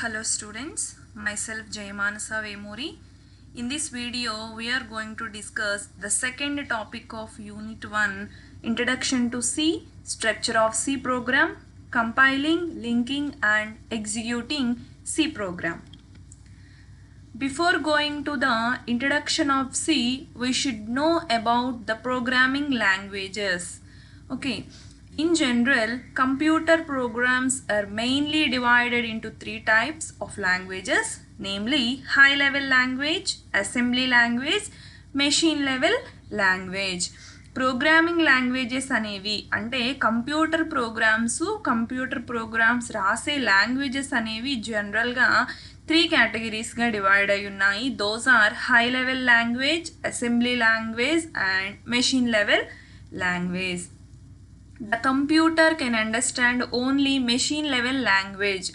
Hello students, myself Jayamanasa Vemuri. In this video, we are going to discuss the second topic of Unit 1, Introduction to C, Structure of C Program, Compiling, Linking and Executing C Program. Before going to the introduction of C, we should know about the programming languages. Okay. In general, computer programs are mainly divided into three types of languages, namely high-level language, assembly language, machine level language. Programming languages అనేవి అంటే computer programmes రాసే languages అనేవి జనరల్గా three కేటగిరీస్గా divide అయి ఉన్నాయి. Those are high level language, assembly language and machine level language. The computer can understand only machine level language.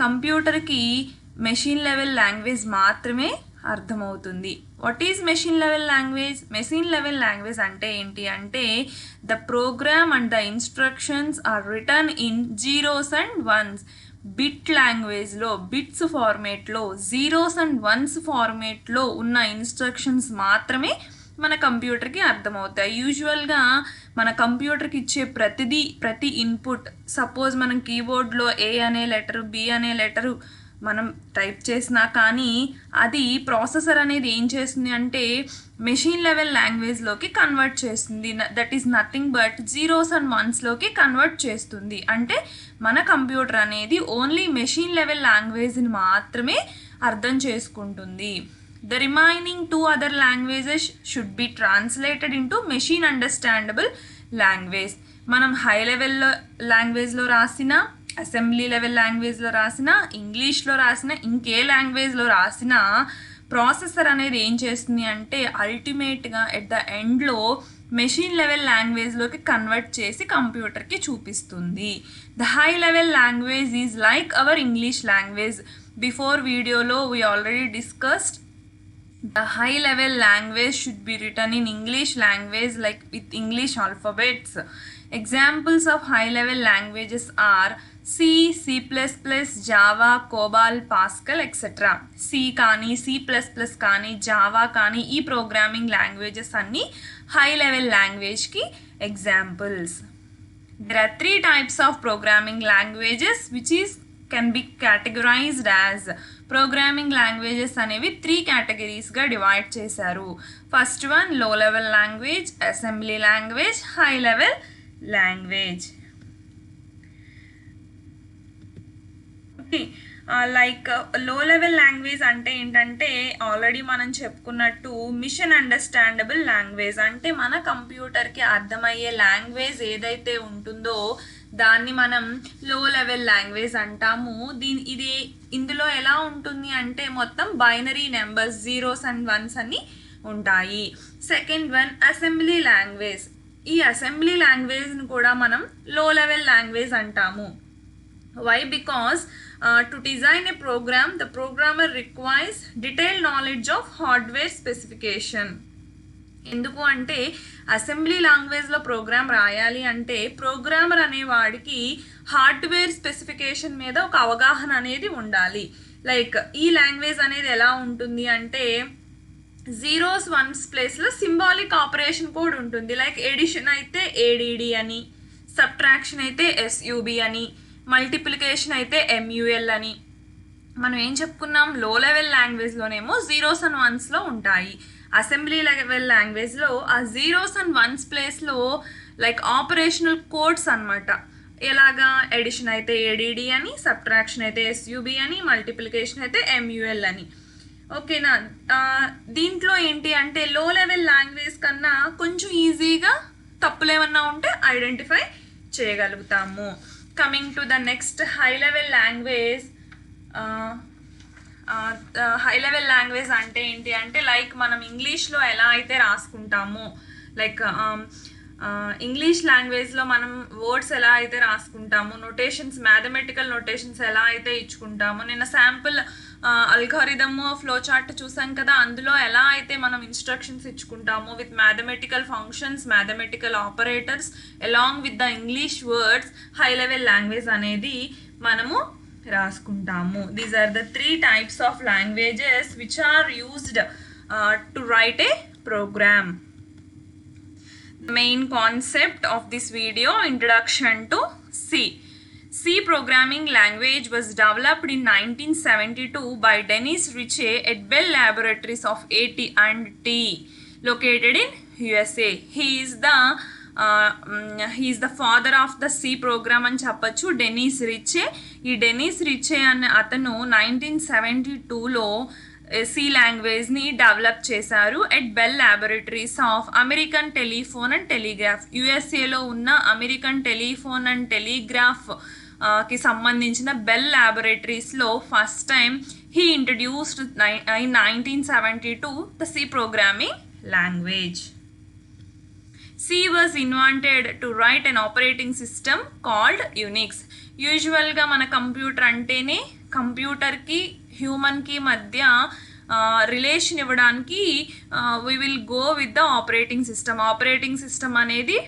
కంప్యూటర్కి machine level language మాత్రమే అర్థమవుతుంది. What is machine level language? Machine level language అంటే ఏంటి అంటే the program and the instructions are written in zeros and ones. Bit లాంగ్వేజ్లో bits ఫార్మేట్లో zeros and ones ఫార్మేట్లో ఉన్న ఇన్స్ట్రక్షన్స్ మాత్రమే మన కంప్యూటర్కి అర్థమవుతాయి. యూజువల్గా మన కంప్యూటర్కి ఇచ్చే ప్రతి ఇన్పుట్, సపోజ్ మనం కీబోర్డ్లో ఏ అనే లెటరు, బి అనే లెటరు మనం టైప్ చేసినా కానీ అది ప్రాసెసర్ అనేది ఏం చేస్తుంది అంటే మెషిన్ లెవెల్ లాంగ్వేజ్లోకి కన్వర్ట్ చేస్తుంది. That is nothing but zeros and వన్స్లోకి కన్వర్ట్ చేస్తుంది. అంటే మన కంప్యూటర్ అనేది ఓన్లీ మెషిన్ లెవెల్ లాంగ్వేజ్ని మాత్రమే అర్థం చేసుకుంటుంది. The remaining two other languages should be translated into machine understandable language. మనం హై లెవెల్ లాంగ్వేజ్లో రాసిన, అసెంబ్లీ లెవెల్ లాంగ్వేజ్లో రాసిన, ఇంగ్లీష్లో రాసిన, ఇంకే లాంగ్వేజ్లో రాసిన ప్రాసెసర్ అనేది ఏం చేస్తుంది అంటే అల్టిమేట్గా ఎట్ ద ఎండ్లో మెషిన్ లెవెల్ లాంగ్వేజ్లోకి కన్వర్ట్ చేసి కంప్యూటర్కి చూపిస్తుంది. The high level language is like our English language. Before వీడియోలో we already discussed the high level language should be written in English language like with English alphabets. Examples of high level languages are C, C++, Java, COBOL, Pascal, etc. C కానీ C++ కానీ Java కానీ ఈ programming languages అన్నీ high level లాంగ్వేజ్కి examples. There are three types of programming languages which can be categorized as programming languages అనేవి three కేటగిరీస్గా divide చేశారు. First one లో level language, assembly language, high level language. Okay, like లో level language అంటే ఏంటంటే already మనం చెప్పుకున్నట్టు machine understandable language. అంటే మన కంప్యూటర్కి అర్థమయ్యే లాంగ్వేజ్ ఏదైతే ఉంటుందో దాన్ని మనం లో లెవెల్ లాంగ్వేజ్ అంటాము. ఇందులో ఎలా ఉంటుంది అంటే మొత్తం binary numbers, zeros and ones అన్ని ఉంటాయి. Second one assembly language. ఈ అసెంబ్లీ లాంగ్వేజ్ని కూడా మనం లో లెవెల్ లాంగ్వేజ్ అంటాము. Why? Because to design a program the programmer requires detail knowledge of hardware specification. ఎందుకు అంటే అసెంబ్లీ లాంగ్వేజ్లో ప్రోగ్రామ్ రాయాలి అంటే ప్రోగ్రామర్ అనేవాడికి హార్డ్వేర్ స్పెసిఫికేషన్ మీద ఒక అవగాహన అనేది ఉండాలి. లైక్ ఈ లాంగ్వేజ్ అనేది ఎలా ఉంటుంది అంటే జీరోస్ వన్స్ ప్లేస్లో సింబాలిక్ ఆపరేషన్ కోడ్ ఉంటుంది. లైక్ ఎడిషన్ అయితే ఏడిడి అని, సబ్ట్రాక్షన్ అయితే ఎస్యుబి అని, మల్టిప్లికేషన్ అయితే ఎంయుఎల్ అని. మనం ఏం చెప్పుకున్నాం, లో లెవెల్ లాంగ్వేజ్లోనేమో జీరోస్ అండ్ వన్స్లో ఉంటాయి. అసెంబ్లీ లెవెల్ లాంగ్వేజ్లో ఆ జీరోస్ అండ్ వన్స్ ప్లేస్లో లైక్ ఆపరేషనల్ కోడ్స్ అనమాట. ఎలాగా ఎడిషన్ అయితే ఏడిడి అని, సబ్ట్రాక్షన్ అయితే ఎస్యుబి అని, మల్టిప్లికేషన్ అయితే ఎంయుఎల్ అని. ఓకేనా? దీంట్లో ఏంటి అంటే లో లెవెల్ లాంగ్వేజ్ కన్నా కొంచెం ఈజీగా తప్పులు ఏమన్నా ఉంటే ఐడెంటిఫై చేయగలుగుతాము. Coming to the next high level language. High level language అంటే ఏంటి అంటే లైక్ మనం ఇంగ్లీష్లో ఎలా అయితే రాసుకుంటామో, లైక్ ఇంగ్లీష్ లాంగ్వేజ్లో మనం వర్డ్స్ ఎలా అయితే రాసుకుంటామో, నోటేషన్స్, మ్యాథమెటికల్ నోటేషన్స్ ఎలా అయితే ఇచ్చుకుంటామో, నిన్న శాంపుల్ అల్గారిథమ్ ఫ్లో చార్ట్ చూసాం కదా, అందులో ఎలా అయితే మనం ఇన్స్ట్రక్షన్స్ ఇచ్చుకుంటామో with mathematical functions, mathematical operators along with the English words, high level language అనేది మనము రాసుకుంటాము. These are the 3 types of languages which are used to write a program. The main concept of this video, introduction to C. C programming language was developed in 1972 by Dennis Ritchie at Bell Laboratories of AT&T located in USA. He is the father of the C program అని చెప్పచ్చు. Dennis Ritchie. ఈ Dennis Ritchie అనే అతను 1972లో C లాంగ్వేజ్ని develop చేశారు at Bell Laboratories of American Telephone and Telegraph. యుఎస్ఏలో ఉన్న అమెరికన్ టెలిఫోన్ అండ్ టెలిగ్రాఫ్ కి సంబంధించిన బెల్ ల్యాబొరేటరీస్లో first time he introduced in 1972 the C programming language. C was invented to write an operating system called Unix. యూజువల్గా మన computer అంటేనే కంప్యూటర్కి హ్యూమన్కి మధ్య relation ఇవ్వడానికి we will go with the operating system. Operating system అనేది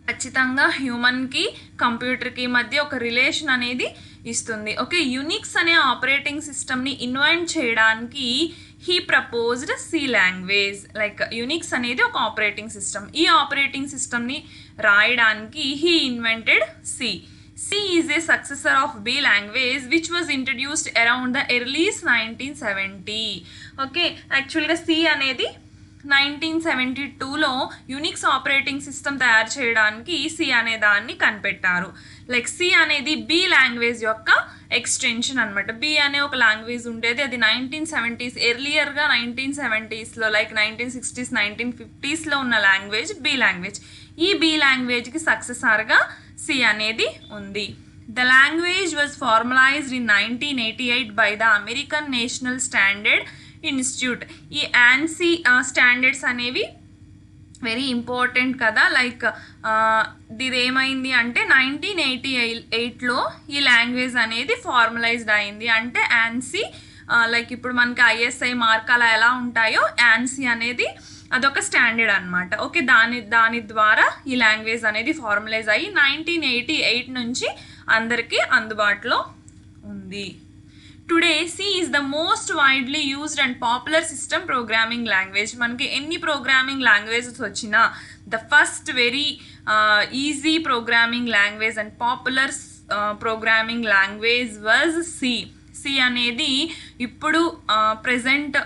ఖచ్చితంగా హ్యూమన్కి కంప్యూటర్కి మధ్య ఒక రిలేషన్ అనేది ఇస్తుంది. ఓకే, యునిక్స్ అనే ఆపరేటింగ్ సిస్టమ్ని ఇన్వెంట్ చేయడానికి he proposed C language. Like Unix అనేది ఒక ఆపరేటింగ్ సిస్టమ్. ఈ ఆపరేటింగ్ సిస్టమ్ని రాయడానికి he invented C. C is a successor of B language which was introduced around the early 1970. Okay, యాక్చువల్గా C అనేది 1972లో యునిక్స్ ఆపరేటింగ్ సిస్టమ్ తయారు చేయడానికి సి అనే దాన్ని కనిపెట్టారు. లైక్ సి అనేది బి లాంగ్వేజ్ యొక్క ఎక్స్టెన్షన్ అనమాట. బి అనే ఒక లాంగ్వేజ్ ఉండేది, అది 1970s ఎర్లియర్గా 1970sలో లైక్ 1960s 1950sలో ఉన్న లాంగ్వేజ్ బి లాంగ్వేజ్. ఈ బి లాంగ్వేజ్కి సక్సెసర్గా సి అనేది ఉంది. The language was formalised in 1988 by the American National Standard Institute. ఈ ANSI స్టాండర్డ్స్ అనేవి వెరీ ఇంపార్టెంట్ కదా. లైక్ ఇది ఏమైంది అంటే 1988లో ఈ లాంగ్వేజ్ అనేది ఫార్మలైజ్డ్ అయింది. అంటే ANSI లైక్ ఇప్పుడు మనకి ISI మార్క్ అలా ఎలా ఉంటాయో ANSI అనేది అదొక స్టాండర్డ్ అనమాట. ఓకే, దాని ద్వారా ఈ లాంగ్వేజ్ అనేది ఫార్మలైజ్ అయ్యి 1988 నుంచి అందరికీ అందుబాటులో ఉంది. Today C is the most widely used and popular system programming language. మనకి ఎన్ని ప్రోగ్రామింగ్ లాంగ్వేజెస్ వచ్చినా the first very easy programming language and popular programming language was C. C అనేది ఇప్పుడు ప్రెజెంట్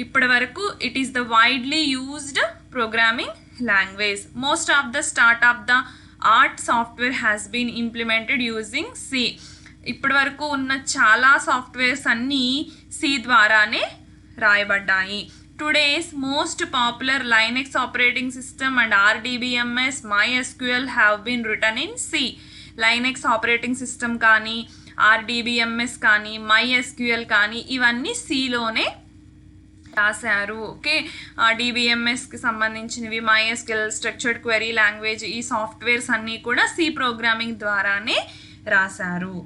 ఇప్పటి వరకు it is the widely used programming language. Most of the start of the art software has been implemented using C. ఇప్పటి వరకు ఉన్న చాలా softwares అన్నీ C ద్వారానే రాయబడ్డాయి. Today's most popular Linux operating system and RDBMS MySQL have been written in C. Linux operating system కానీ RDBMS కానీ MySQL కానీ ఇవన్నీ Cలోనే రాశారు. ఓకే, DBMSకి సంబంధించినవి MySQL స్ట్రక్చర్డ్ క్వెరీ లాంగ్వేజ్ ఈ సాఫ్ట్వేర్స్ అన్నీ కూడా C ప్రోగ్రామింగ్ ద్వారానే రాశారు.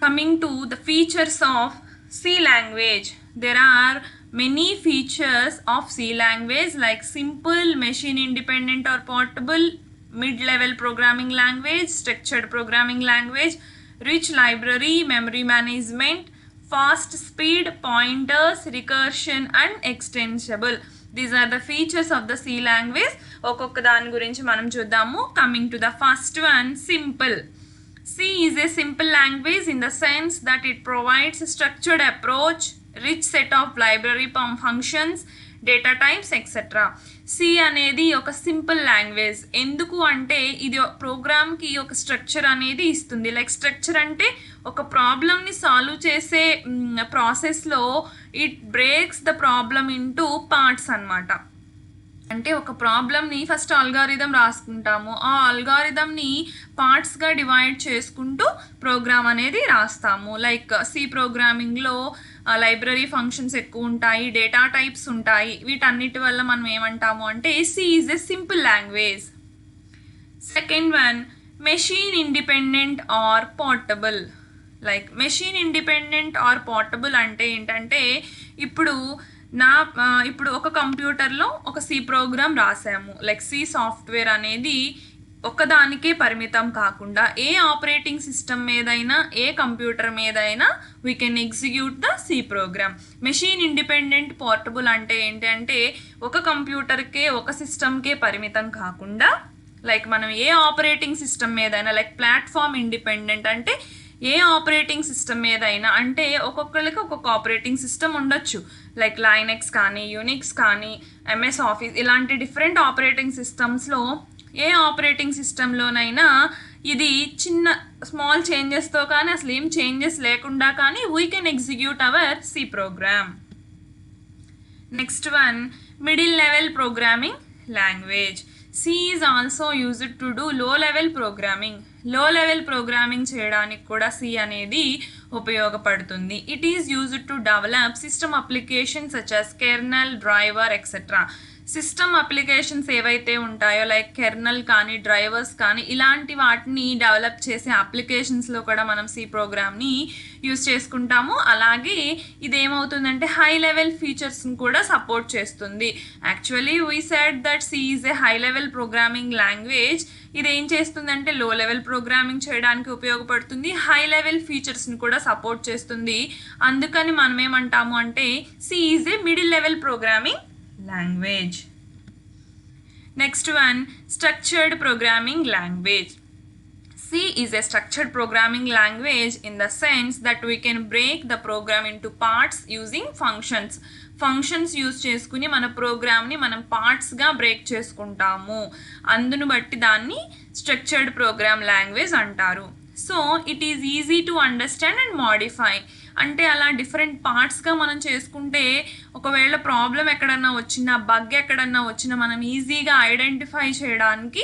Coming to the features of C language, there are many features of C language like simple, machine independent or portable, mid-level programming language, structured programming language, rich library, memory management, fast speed, pointers, recursion and extensible. These are the features of the C language. ఒక్కొక్క దాని గురించి మనం చూద్దాము. Coming to the first one, simple. C is a simple language in the sense that it provides a structured approach, rich set of library functions, data types, etc. C అనేది ఒక simple language. ఎందుకు అంటే ఇది ప్రోగ్రామ్కి ఒక structure అనేది ఇస్తుంది. Like structure అంటే ఒక ప్రాబ్లమ్ని సాల్వ్ చేసే ప్రాసెస్లో it breaks the problem into parts అనమాట. అంటే ఒక ప్రాబ్లమ్ని ఫస్ట్ అల్గారిథం రాసుకుంటాము, ఆ అల్గారిథంని పార్ట్స్గా డివైడ్ చేసుకుంటూ ప్రోగ్రామ్ అనేది రాస్తాము. లైక్ C ప్రోగ్రామింగ్లో లైబ్రరీ ఫంక్షన్స్ ఎక్కువ ఉంటాయి, డేటా టైప్స్ ఉంటాయి. వీటన్నిటి వల్ల మనం ఏమంటాము అంటే C is a simple language. Second one, machine independent or portable. Like machine independent or portable అంటే ఏంటంటే ఇప్పుడు ఒక కంప్యూటర్లో ఒక C ప్రోగ్రామ్ రాసాము. లైక్ C సాఫ్ట్వేర్ అనేది ఒకదానికే పరిమితం కాకుండా ఏ ఆపరేటింగ్ సిస్టమ్ మీదైనా ఏ కంప్యూటర్ మీదైనా we can execute the C program. Machine independent portable అంటే ఏంటంటే ఒక కంప్యూటర్కే ఒక సిస్టమ్కే పరిమితం కాకుండా లైక్ మనం ఏ ఆపరేటింగ్ సిస్టమ్ మీదైనా లైక్ ప్లాట్ఫామ్ ఇండిపెండెంట్ అంటే ఏ ఆపరేటింగ్ సిస్టమ్ మీదైనా అంటే ఒక్కొక్కరికి ఒక్కొక్క ఆపరేటింగ్ సిస్టమ్ ఉండొచ్చు. లైక్ లైనెక్స్ కానీ యూనిక్స్ కానీ ఎంఎస్ ఆఫీస్ ఇలాంటి డిఫరెంట్ ఆపరేటింగ్ సిస్టమ్స్లో ఏ ఆపరేటింగ్ సిస్టంలోనైనా ఇది చిన్న స్మాల్ చేంజెస్తో కానీ అసలు ఏం చేంజెస్ లేకుండా కానీ we can execute our C program. Next one middle level programming language. C is also used to do low level programming. Low level programming చేయడానికి కూడా సి అనేది ఉపయోగపడుతుంది. It is used to develop system applications such as kernel, driver etcetera. System applications ఏవైతే ఉంటాయో like kernel కానీ drivers కానీ ఇలాంటి వాటిని డెవలప్ చేసే అప్లికేషన్స్లో కూడా మనం సి ప్రోగ్రామ్ని యూజ్ చేసుకుంటాము. అలాగే ఇదేమవుతుందంటే హై లెవెల్ ఫీచర్స్ని కూడా సపోర్ట్ చేస్తుంది. Actually we said that C is a high level programming language. ఇది ఏం చేస్తుందంటే లో లెవెల్ ప్రోగ్రామింగ్ చేయడానికి ఉపయోగపడుతుంది, హై లెవెల్ ఫీచర్స్ని కూడా సపోర్ట్ చేస్తుంది. అందుకని మనం ఏమంటాము అంటే C is a middle level programming language. Next one, structured programming language. C is a structured programming language in the sense that we can break the program into parts using functions. Functions use చేసుకుని మన ప్రోగ్రామ్ని మనం పార్ట్స్గా break చేసుకుంటాము. అందును బట్టి దాన్ని structured program language అంటారు. So it is easy to understand and modify. అంటే అలా డిఫరెంట్ పార్ట్స్గా మనం చేసుకుంటే ఒకవేళ ప్రాబ్లం ఎక్కడన్నా వచ్చినా బగ్ ఎక్కడన్నా వచ్చినా మనం ఈజీగా ఐడెంటిఫై చేయడానికి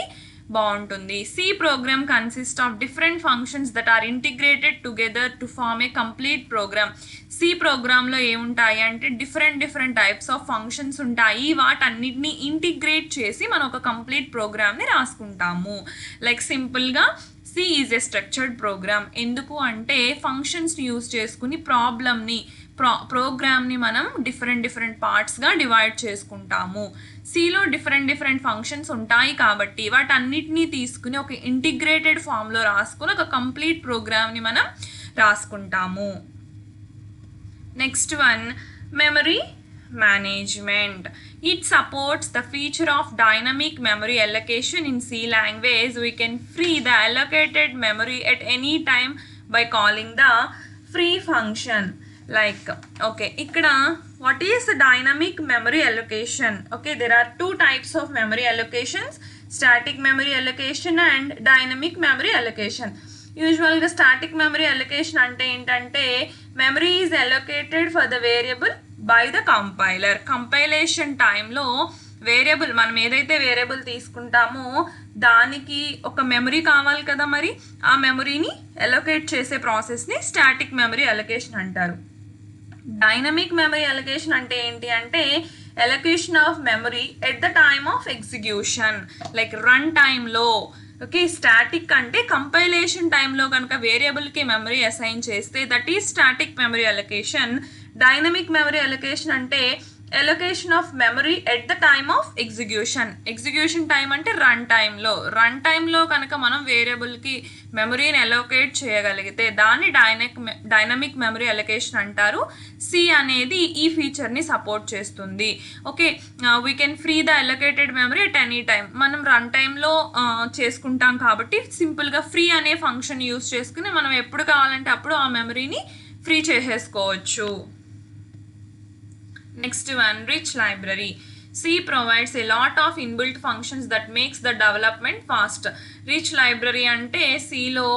బాగుంటుంది. C program consist of different functions that are integrated together to form a complete program. C ప్రోగ్రాంలో ఏముంటాయి అంటే డిఫరెంట్ టైప్స్ ఆఫ్ ఫంక్షన్స్ ఉంటాయి. వాటన్నిటిని ఇంటిగ్రేట్ చేసి మనం ఒక కంప్లీట్ ప్రోగ్రామ్ని రాసుకుంటాము. లైక్ సింపుల్గా C is a structured program. ఎందుకు అంటే ఫంక్షన్స్ని యూజ్ చేసుకుని ప్రోగ్రామ్ని మనం డిఫరెంట్ పార్ట్స్గా డివైడ్ చేసుకుంటాము. సిలో డిఫరెంట్ ఫంక్షన్స్ ఉంటాయి కాబట్టి వాటన్నిటినీ తీసుకుని ఒక ఇంటిగ్రేటెడ్ ఫామ్లో రాసుకుని ఒక కంప్లీట్ ప్రోగ్రామ్ని మనం రాసుకుంటాము. Next one memory management. It supports the feature of dynamic memory allocation. In C language, we can free the allocated memory at any time by calling the free function. Like, okay, ikkada what is the dynamic memory allocation? Okay, there are two types of memory allocations, static memory allocation and dynamic memory allocation. యూజువల్గా static memory allocation అంటే ఏంటంటే memory is allocated for the variable by the compiler. Compilation టైంలో variable మనం ఏదైతే variable తీసుకుంటామో దానికి ఒక memory కావాలి కదా, మరి ఆ మెమరీని అలొకేట్ చేసే ప్రాసెస్ని స్టాటిక్ మెమరీ అలొకేషన్ అంటారు. డైనమిక్ మెమరీ అలొకేషన్ అంటే ఏంటి అంటే allocation of memory at the time of execution, like run టైంలో. ఓకే, స్టాటిక్ అంటే కంపైలేషన్ టైంలో కనుక వేరియబుల్కి మెమరీ అసైన్ చేస్తే that is static memory allocation. Dynamic memory allocation అంటే allocation of memory at the time of execution time అంటే run టైంలో కనుక మనం వేరియబుల్కి మెమరీని అలోకేట్ చేయగలిగితే దాన్ని డైనమిక్ మెమరీ అలొకేషన్ అంటారు. సి అనేది ఈ ఫీచర్ని సపోర్ట్ చేస్తుంది. Okay, we can free the allocated memory at any time. మనం రన్ టైంలో చేసుకుంటాం కాబట్టి సింపుల్గా ఫ్రీ అనే ఫంక్షన్ యూజ్ చేసుకుని మనం ఎప్పుడు కావాలంటే అప్పుడు ఆ మెమరీని ఫ్రీ చేసేసుకోవచ్చు. Next one, rich library. C provides a lot of inbuilt functions that makes the development fast. Rich library అంటే Cలో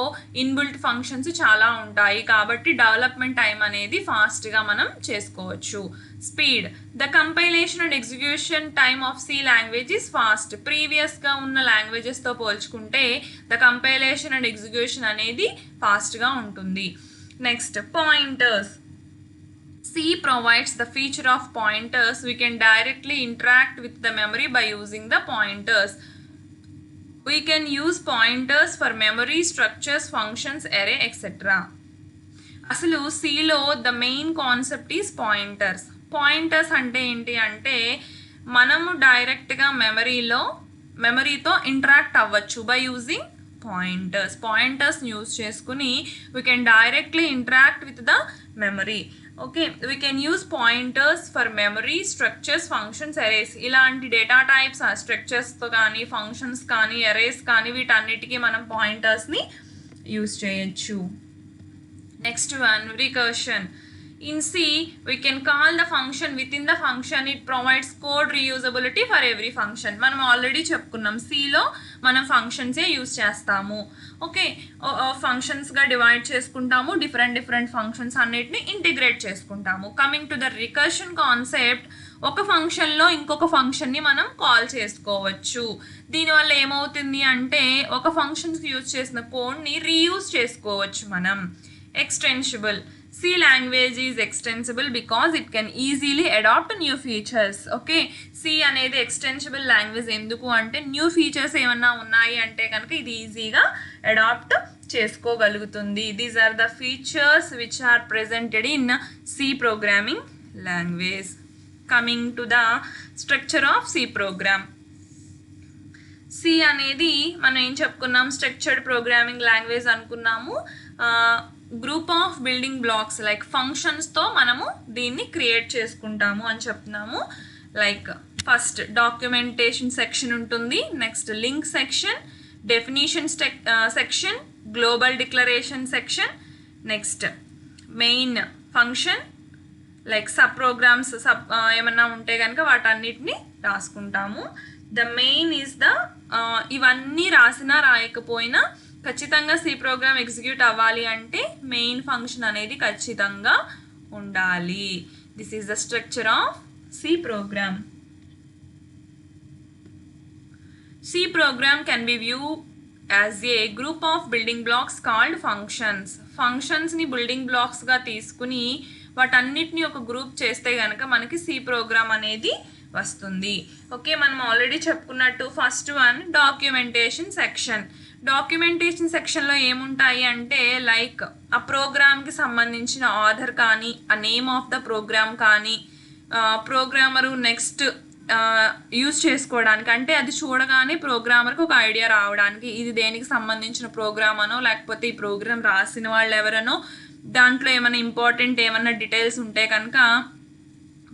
ఇన్బిల్ట్ ఫంక్షన్స్ చాలా ఉంటాయి కాబట్టి డెవలప్మెంట్ టైం అనేది ఫాస్ట్గా మనం చేసుకోవచ్చు. Speed. The compilation and execution time of C language is fast. ప్రీవియస్గా ఉన్న లాంగ్వేజెస్తో పోల్చుకుంటే ద కంపైలేషన్ అండ్ ఎగ్జిక్యూషన్ అనేది ఫాస్ట్గా ఉంటుంది. Next, pointers. C provides the feature of pointers. We can directly interact with the memory by using the pointers. We can use pointers for memory, structures, functions, array, etc. అసలు Cలో the main concept is pointers అంటే ఏంటి అంటే మనము డైరెక్ట్గా మెమరీతో interact అవ్వచ్చు by using పాయింటర్స్ని use చేసుకుని we can directly interact with the memory. Okay, we can use pointers for memory, structures, functions, arrays. ఇలాంటి data types స్ట్రక్చర్స్తో కానీ ఫంక్షన్స్ కానీ అరేస్ కానీ వీటన్నిటికీ మనం పాయింటర్స్ని యూజ్ చేయొచ్చు. Next one, recursion. In C, we can call the function within the function. It provides code reusability for every function. మనం already చెప్పుకున్నాం, Cలో మనం ఫంక్షన్సే యూజ్ చేస్తాము. ఓకే, ఫంక్షన్స్గా డివైడ్ చేసుకుంటాము, డిఫరెంట్ ఫంక్షన్స్ అన్నిటిని ఇంటిగ్రేట్ చేసుకుంటాము. Coming to the recursion concept, ఒక ఫంక్షన్లో ఇంకొక ఫంక్షన్ని మనం కాల్ చేసుకోవచ్చు. దీనివల్ల ఏమవుతుంది అంటే ఒక ఫంక్షన్స్కి యూజ్ చేసిన కోడ్ని రీయూజ్ చేసుకోవచ్చు మనం. Extensible. C language is extensible because it can easily adopt new features. Okay, C అనేది ఎక్స్టెన్సిబుల్ లాంగ్వేజ్. ఎందుకు అంటే న్యూ ఫీచర్స్ ఏమన్నా ఉన్నాయి అంటే కనుక ఇది ఈజీగా అడాప్ట్ చేసుకోగలుగుతుంది. These are the features which are presented in C programming language. Coming to the structure of C program. C అనేది మనం ఏం చెప్పుకున్నాం, స్ట్రక్చర్డ్ ప్రోగ్రామింగ్ లాంగ్వేజ్ అనుకున్నాము. Group of building blocks like ఫంక్షన్స్తో మనము దీన్ని క్రియేట్ చేసుకుంటాము అని చెప్తున్నాము. లైక్ ఫస్ట్ డాక్యుమెంటేషన్ సెక్షన్ ఉంటుంది, next link section, definition section, global declaration section, next main function, like sub programs ఏమన్నా ఉంటే కనుక వాటన్నిటిని రాసుకుంటాము. ద మెయిన్ ఈజ్ ద ఇవన్నీ రాసినా రాయకపోయినా ఖచ్చితంగా C ప్రోగ్రామ్ ఎగ్జిక్యూట్ అవ్వాలి అంటే మెయిన్ ఫంక్షన్ అనేది ఖచ్చితంగా ఉండాలి. This is the structure of C program. C program can be view as a group of building blocks called functions. ఫంక్షన్స్ని బిల్డింగ్ బ్లాక్స్గా తీసుకుని వాటన్నిటిని ఒక గ్రూప్ చేస్తే కనుక మనకి C ప్రోగ్రామ్ అనేది వస్తుంది. ఓకే, మనం ఆల్రెడీ చెప్పుకున్నట్టు first one documentation section. Documentation సెక్షన్లో ఏముంటాయి అంటే లైక్ ఆ ప్రోగ్రామ్కి సంబంధించిన ఆథర్ కానీ, ఆ నేమ్ ఆఫ్ ద ప్రోగ్రామ్ కానీ, ప్రోగ్రామరు నెక్స్ట్ యూజ్ చేసుకోవడానికి అంటే అది చూడగానే ప్రోగ్రామర్కి ఒక ఐడియా రావడానికి ఇది దేనికి సంబంధించిన ప్రోగ్రామ్ అనో లేకపోతే ఈ ప్రోగ్రామ్ రాసిన వాళ్ళు ఎవరనో దాంట్లో ఏమైనా ఇంపార్టెంట్ ఏమైనా డీటెయిల్స్ ఉంటే కనుక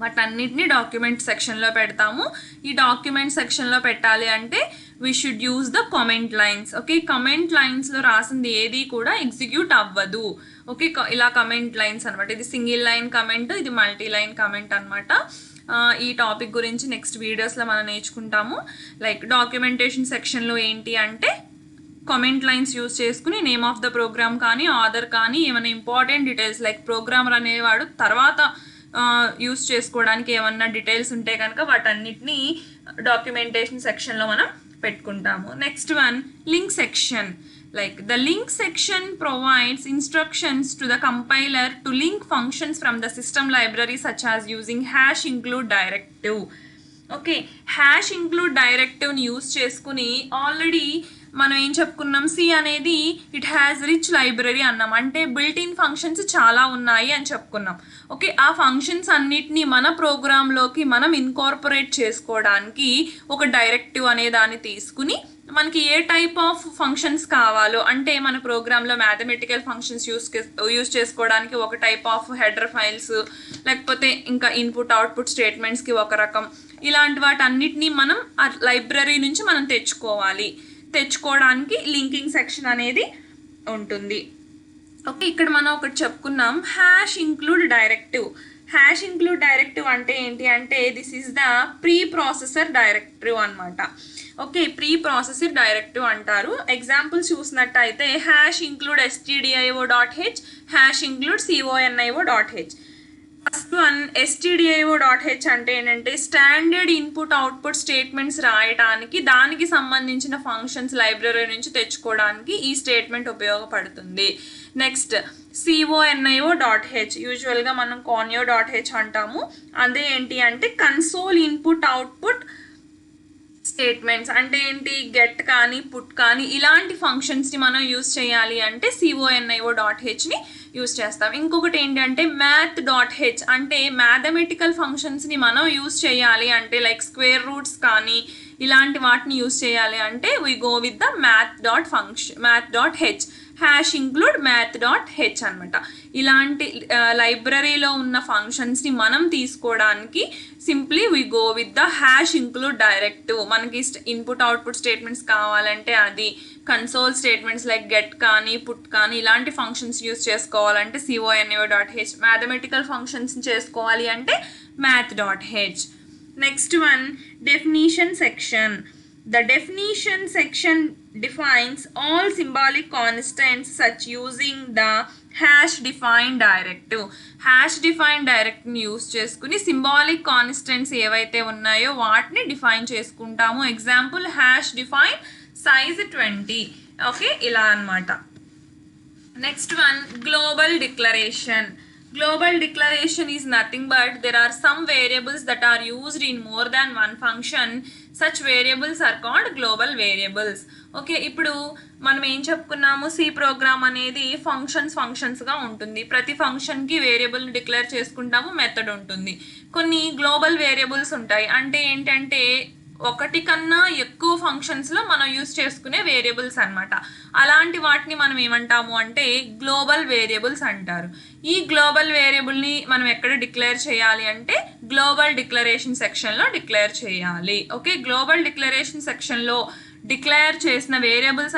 వాటన్నిటిని డాక్యుమెంట్ సెక్షన్లో పెడతాము. ఈ డాక్యుమెంట్ సెక్షన్లో పెట్టాలి అంటే we should use the comment lines. Okay, comment లైన్స్లో రాసింది ఏది కూడా ఎగ్జిక్యూట్ అవ్వదు. ఓకే, ఇలా కమెంట్ లైన్స్ అనమాట. ఇది సింగిల్ లైన్ కమెంట్, ఇది మల్టీ లైన్ కమెంట్ అనమాట. ఈ టాపిక్ గురించి నెక్స్ట్ వీడియోస్లో మనం నేర్చుకుంటాము. లైక్ డాక్యుమెంటేషన్ సెక్షన్లో ఏంటి అంటే కామెంట్ లైన్స్ యూజ్ చేసుకుని నేమ్ ఆఫ్ ద ప్రోగ్రామ్ కానీ ఆథర్ కానీ ఏమైనా ఇంపార్టెంట్ డీటెయిల్స్ లైక్ ప్రోగ్రామర్ అనేవాడు తర్వాత యూజ్ చేసుకోవడానికి ఏమన్నా డీటెయిల్స్ ఉంటే కనుక వాటన్నిటిని డాక్యుమెంటేషన్ సెక్షన్లో మనం పెట్టుకుంటాము. Next one, link section. Like the link section provides instructions to the compiler to link functions from the system library such as using #include directive. Okay, #include directive ని use చేసుకుని already మనం ఏం చెప్పుకున్నాం, C అనేది it has rich library అన్నాం, అంటే built in functions చాలా ఉన్నాయి అని చెప్పుకున్నాం. ఓకే, ఆ ఫంక్షన్స్ అన్నిటినీ మన ప్రోగ్రాంలోకి మనం ఇన్కార్పొరేట్ చేసుకోవడానికి ఒక డైరెక్టివ్ అనే దాన్ని తీసుకుని మనకి ఏ టైప్ ఆఫ్ ఫంక్షన్స్ కావాలో, అంటే మన ప్రోగ్రాంలో మ్యాథమెటికల్ ఫంక్షన్స్ యూజ్ చేసుకోవడానికి ఒక టైప్ ఆఫ్ హెడర్ ఫైల్స్, లేకపోతే ఇంకా ఇన్పుట్ అవుట్పుట్ స్టేట్మెంట్స్కి ఒక రకం, ఇలాంటి వాటన్నిటినీ మనం ఆ లైబ్రరీ నుంచి మనం తెచ్చుకోవడానికి లింకింగ్ సెక్షన్ అనేది ఉంటుంది. ఓకే, ఇక్కడ మనం ఒకటి చెప్పుకున్నాం, #include directive. #include directive అంటే ఏంటి అంటే this is the pre processor directive అనమాట. ఓకే, ప్రీ ప్రాసెసర్ డైరెక్టివ్ అంటారు. ఎగ్జాంపుల్స్ చూసినట్టయితే #include stdio.h, #include conio.h. First one stdio.h అంటే ఏంటంటే స్టాండర్డ్ ఇన్పుట్ అవుట్పుట్ స్టేట్మెంట్స్ రాయడానికి దానికి సంబంధించిన ఫంక్షన్స్ లైబ్రరీ నుంచి తెచ్చుకోవడానికి ఈ స్టేట్మెంట్ ఉపయోగపడుతుంది. నెక్స్ట్ conio.h, యూజువల్గా మనం conio.h అంటాము. అదే ఏంటి అంటే కన్సోల్ ఇన్పుట్ అవుట్పుట్ స్టేట్మెంట్స్, అంటే ఏంటి గెట్ కానీ పుట్ కానీ ఇలాంటి ఫంక్షన్స్ని మనం యూజ్ చేయాలి అంటే conio.hని యూజ్ చేస్తాం. ఇంకొకటి ఏంటంటే math.h, అంటే మ్యాథమెటికల్ ఫంక్షన్స్ని మనం యూజ్ చేయాలి అంటే లైక్ స్క్వేర్ రూట్స్ కానీ ఇలాంటి వాటిని యూస్ చేయాలి అంటే we go with the math.h hash include math.h అనమాట. ఇలాంటి లైబ్రరీలో ఉన్న ఫంక్షన్స్ని మనం తీసుకోవడానికి simply we go with the hash include directive. మనకి ఇన్పుట్ అవుట్పుట్ స్టేట్మెంట్స్ కావాలంటే అది, కన్సోల్ స్టేట్మెంట్స్ లైక్ గెట్ కానీ పుట్ కానీ ఇలాంటి ఫంక్షన్స్ యూస్ చేసుకోవాలంటే convo.h, మ్యాథమెటికల్ ఫంక్షన్స్ చేసుకోవాలి అంటే math.h. Next one definition section. The definition section defines all symbolic constants such using the hash define directive. hash define directive ని use చేసుకుని symbolic constants ఏవైతే ఉన్నాయో వాటిని డిఫైన్ చేసుకుంటాము. Example hash define size 20. Okay, ఇలా అన్నమాట. Next one global declaration. Global declaration is nothing but there are some variables that are used in more than one function. Such variables are called global variables. Okay, ఇప్పుడు మనం ఏం చెప్పుకున్నాము, C program అనేది ఫంక్షన్స్గా ఉంటుంది. ప్రతి ఫంక్షన్కి వేరియబుల్ని డిక్లేర్ చేసుకుంటాము, మెథడ్ ఉంటుంది. కొన్ని గ్లోబల్ వేరియబుల్స్ ఉంటాయి. అంటే ఏంటంటే ఒకటి కన్నా ఎక్కువ ఫంక్షన్స్లో మనం యూస్ చేసుకునే వేరియబుల్స్ అనమాట. అలాంటి వాటిని మనం ఏమంటాము అంటే గ్లోబల్ వేరియబుల్స్ అంటారు. ఈ గ్లోబల్ వేరియబుల్ని మనం ఎక్కడ డిక్లేర్ చేయాలి అంటే గ్లోబల్ డిక్లరేషన్ సెక్షన్లో డిక్లేర్ చేయాలి. ఓకే, గ్లోబల్ డిక్లరేషన్ సెక్షన్లో డిక్లేర్ చేసిన వేరియబుల్స్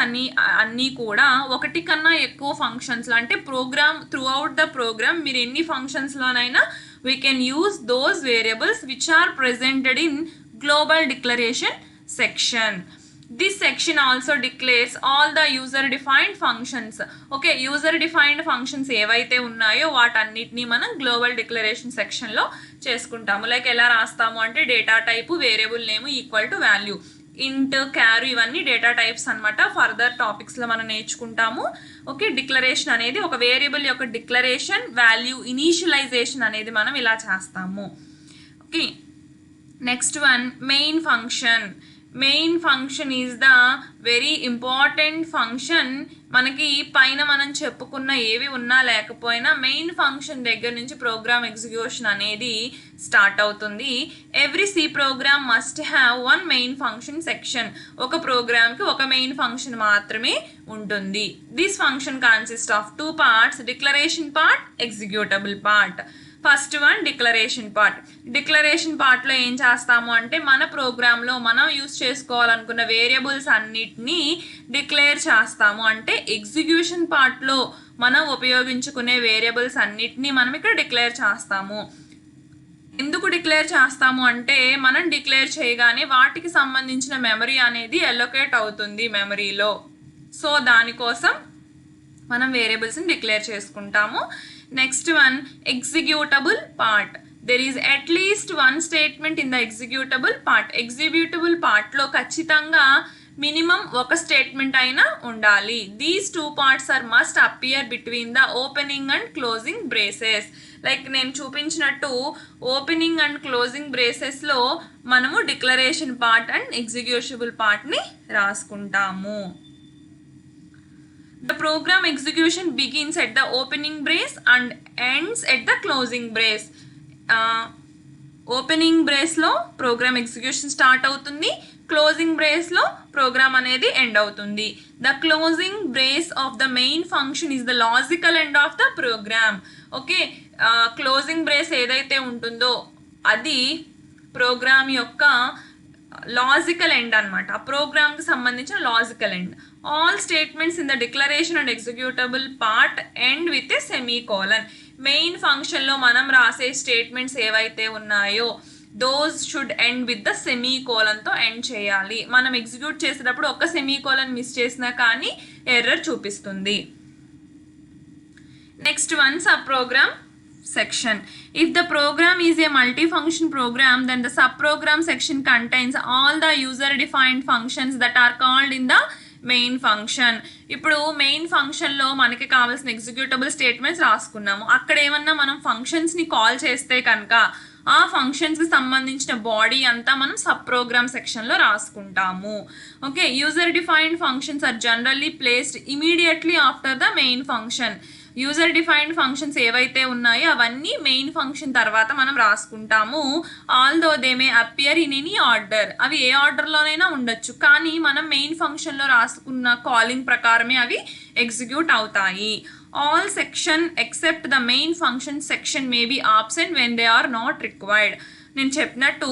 అన్నీ కూడా ఒకటి కన్నా ఎక్కువ ఫంక్షన్స్లో, అంటే త్రూ అవుట్ ద ప్రోగ్రామ్ మీరు ఎన్ని ఫంక్షన్స్లోనైనా we can use those variables which are presented in global declaration section. This section also declares all the user defined functions. Okay, user defined functions ఏవైతే ఉన్నాయో వాటన్నిటిని మనం గ్లోబల్ డిక్లరేషన్ సెక్షన్లో చేసుకుంటాము. Like ఎలా రాస్తాము అంటే data type, variable name equal to value, ఇంట్, క్యారు ఇవన్నీ డేటా టైప్స్ అనమాట. ఫర్దర్ టాపిక్స్లో మనం నేర్చుకుంటాము. ఓకే, డిక్లరేషన్ అనేది ఒక వేరియబుల్ యొక్క డిక్లరేషన్, వాల్యూ ఇనీషియలైజేషన్ అనేది మనం ఇలా చేస్తాము. Okay, next one main function. Main function is the very important function. మనకి పైన మనం చెప్పుకున్న ఏవి ఉన్నా లేకపోయినా మెయిన్ ఫంక్షన్ దగ్గర నుంచి ప్రోగ్రామ్ ఎగ్జిక్యూషన్ అనేది స్టార్ట్ అవుతుంది. Every C program must have one main function section. ఒక ప్రోగ్రామ్కి ఒక మెయిన్ ఫంక్షన్ మాత్రమే ఉంటుంది. This function consist of 2 parts, declaration part, executable part. First one declaration part. Declaration పార్ట్లో ఏం చేస్తాము అంటే మన ప్రోగ్రాంలో మనం యూస్ చేసుకోవాలనుకున్న వేరియబుల్స్ అన్నిటినీ డిక్లేర్ చేస్తాము. అంటే ఎగ్జిక్యూషన్ పార్ట్లో మనం ఉపయోగించుకునే వేరియబుల్స్ అన్నిటినీ మనం ఇక్కడ డిక్లేర్ చేస్తాము. ఎందుకు డిక్లేర్ చేస్తాము అంటే మనం డిక్లేర్ చేయగానే వాటికి సంబంధించిన మెమరీ అనేది అలొకేట్ అవుతుంది మెమరీలో. సో దానికోసం మనం వేరియబుల్స్ని డిక్లేర్ చేసుకుంటాము. Next one executable part. There is at least one statement in the executable part. Executable పార్ట్లో ఖచ్చితంగా మినిమం ఒక స్టేట్మెంట్ అయినా ఉండాలి. These 2 parts are must appear between the opening and closing braces. Like నేను చూపించినట్టు ఓపెనింగ్ అండ్ క్లోజింగ్ బ్రేసెస్లో మనము declaration part and executable పార్ట్ని రాసుకుంటాము. The program execution begins at the opening brace and ends at the closing brace. Opening బ్రేస్లో program execution start అవుతుంది, closing బ్రేస్లో program అనేది end అవుతుంది. The closing brace of the main function is the logical end of the program. Okay, closing brace ఏదైతే ఉంటుందో అది programme యొక్క logical end అనమాట. ఆ ప్రోగ్రామ్కి సంబంధించిన logical end. All statements in the declaration and executable part end with a semicolon. Main ఫంక్షన్లో మనం రాసే స్టేట్మెంట్స్ ఏవైతే ఉన్నాయో those should end with the సెమీకోలన్తో ఎండ్ చేయాలి. మనం ఎగ్జిక్యూట్ చేసేటప్పుడు ఒక సెమీకోలన్ మిస్ చేసినా కానీ ఎర్రర్ చూపిస్తుంది. Next one sub program section. If the program is a multifunction program, then the subprogram section contains all the user defined functions that are called in the main function. ఇప్పుడు main ఫంక్షన్లో మనకి కావాల్సిన executable statements రాసుకున్నాము. అక్కడ ఏమన్నా మనం ఫంక్షన్స్ని call చేస్తే కనుక ఆ ఫంక్షన్స్కి సంబంధించిన బాడీ అంతా మనం సబ్ ప్రోగ్రామ్ సెక్షన్లో రాసుకుంటాము. Okay, user defined functions are generally placed immediately after the main function. User defined functions ఏవైతే ఉన్నాయో అవన్నీ మెయిన్ ఫంక్షన్ తర్వాత మనం రాసుకుంటాము. Although they may appear in any order, అవి ఏ ఆర్డర్లోనైనా ఉండొచ్చు, కానీ మనం మెయిన్ ఫంక్షన్లో రాసుకున్న కాలింగ్ ప్రకారమే అవి ఎగ్జిక్యూట్ అవుతాయి. All section except the main function section may be absent when they are not required. నేను చెప్పినట్టు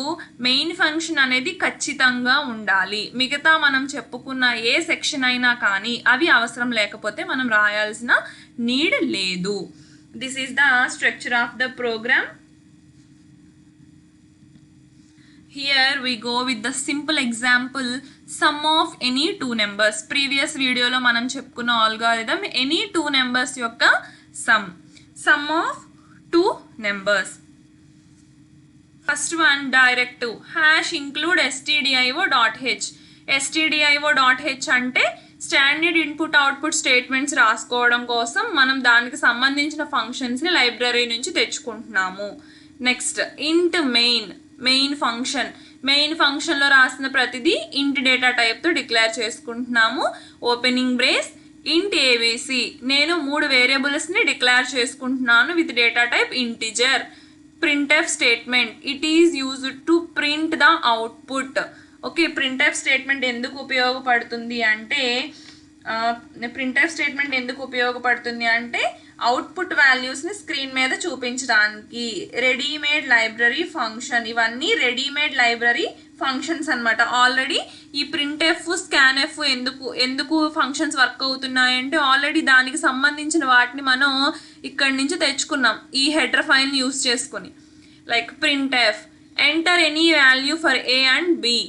మెయిన్ ఫంక్షన్ అనేది ఖచ్చితంగా ఉండాలి. మిగతా మనం చెప్పుకున్న ఏ సెక్షన్ అయినా కానీ అవి అవసరం లేకపోతే మనం రాయాల్సిన నీడ్ లేదు. This is the structure of the program. Here we go with the simple example sum of any two numbers. Previous వీడియోలో మనం చెప్పుకున్న ఆల్గారిథం ఎనీ టూ నెంబర్స్ యొక్క some of two numbers. First one directive #include stdio.h. stdio.h అంటే standard input output statements రాసుకోవడం కోసం మనం దానికి సంబంధించిన ఫంక్షన్స్ని లైబ్రరీ నుంచి తెచ్చుకుంటున్నాము. నెక్స్ట్ ఇంట్ మెయిన్ ఫంక్షన్లో రాసిన ప్రతిదీ ఇంట్ డేటా టైప్తో డిక్లేర్ చేసుకుంటున్నాము. ఓపెనింగ్ బ్రేస్ ఇంట్ ఏబిసి, నేను 3 వేరియబుల్స్ని డిక్లేర్ చేసుకుంటున్నాను with data type integer. printf statement, it is used to print the output. Okay, printf statement ఎందుకు ఉపయోగపడుతుంది అంటే అవుట్పుట్ వాల్యూస్ని స్క్రీన్ మీద చూపించడానికి. రెడీమేడ్ లైబ్రరీ ఫంక్షన్, ఇవన్నీ రెడీమేడ్ లైబ్రరీ ఫంక్షన్స్ అనమాట. ఆల్రెడీ ఈ ప్రింట్ఎఫ్ స్కాన్ఎఫ్ ఎందుకు ఫంక్షన్స్ వర్క్ అవుతున్నాయంటే ఆల్రెడీ దానికి సంబంధించిన వాటిని మనం ఇక్కడి నుంచి తెచ్చుకున్నాం ఈ హెడర్ ఫైల్ని యూస్ చేసుకుని. Like printf enter any value for A and b,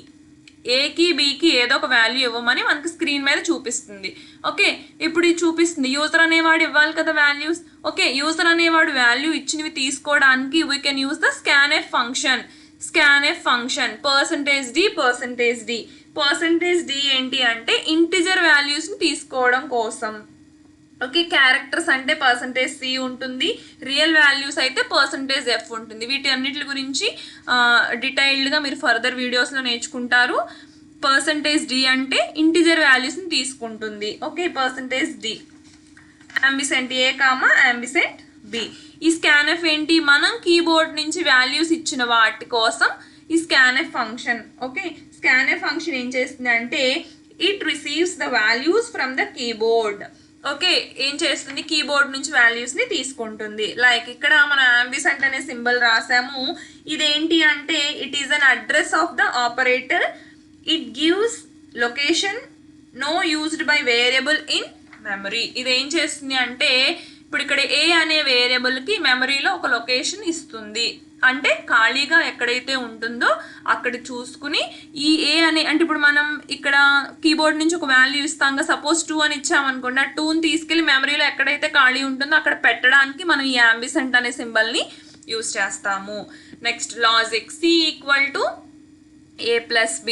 ఏకి బీకి ఏదో ఒక వాల్యూ ఇవ్వమని మనకి స్క్రీన్ మీద చూపిస్తుంది. ఓకే, ఇప్పుడు ఇది చూపిస్తుంది, యూజర్ అనేవాడు ఇవ్వాలి కదా వాల్యూస్. ఓకే, యూజర్ అనేవాడు వాల్యూ ఇచ్చినవి తీసుకోవడానికి we can use the scanf function. %d ఏంటి అంటే ఇంటిజర్ వాల్యూస్ని తీసుకోవడం కోసం. ఓకే, క్యారెక్టర్స్ అంటే %c ఉంటుంది, రియల్ వాల్యూస్ అయితే %f ఉంటుంది. వీటి అన్నిటి గురించి డీటెయిల్డ్గా మీరు ఫర్దర్ వీడియోస్లో నేర్చుకుంటారు. %d అంటే ఇంటిజర్ వాల్యూస్ని తీసుకుంటుంది. ఓకే, %d అంబిసెంట్ ఏ కామా అంబిసెంట్ బి. ఈ స్కాన్ఎఫ్ ఏంటి, మనం కీబోర్డ్ నుంచి వాల్యూస్ ఇచ్చిన వాటి కోసం ఈ scanf function. Okay, scanf function ఏం చేస్తుంది అంటే it receives the values from the keyboard. Okay, ఏం చేస్తుంది, కీబోర్డ్ నుంచి వాల్యూస్ని తీసుకుంటుంది. లైక్ ఇక్కడ మనం అంబిసెంట్ అనే సింబల్ రాసాము. ఇదేంటి అంటే it is an address of the operator. It gives location no used by variable in memory. ఇది ఏం చేస్తుంది అంటే ఇప్పుడు ఇక్కడ ఏ అనే వేరియబుల్కి మెమరీలో ఒక లొకేషన్ ఇస్తుంది. అంటే ఖాళీగా ఎక్కడైతే ఉంటుందో అక్కడ చూసుకుని ఈ ఏ అనే, అంటే ఇప్పుడు మనం ఇక్కడ కీబోర్డ్ నుంచి ఒక వాల్యూ ఇస్తాం, సపోజ్ 2 అని ఇచ్చామనుకోండి, ఆ 2ని తీసుకెళ్ళి మెమరీలో ఎక్కడైతే ఖాళీ ఉంటుందో అక్కడ పెట్టడానికి మనం ఈ అంబిసెంట్ అనే సింబల్ని యూజ్ చేస్తాము. Next logic C = a+b.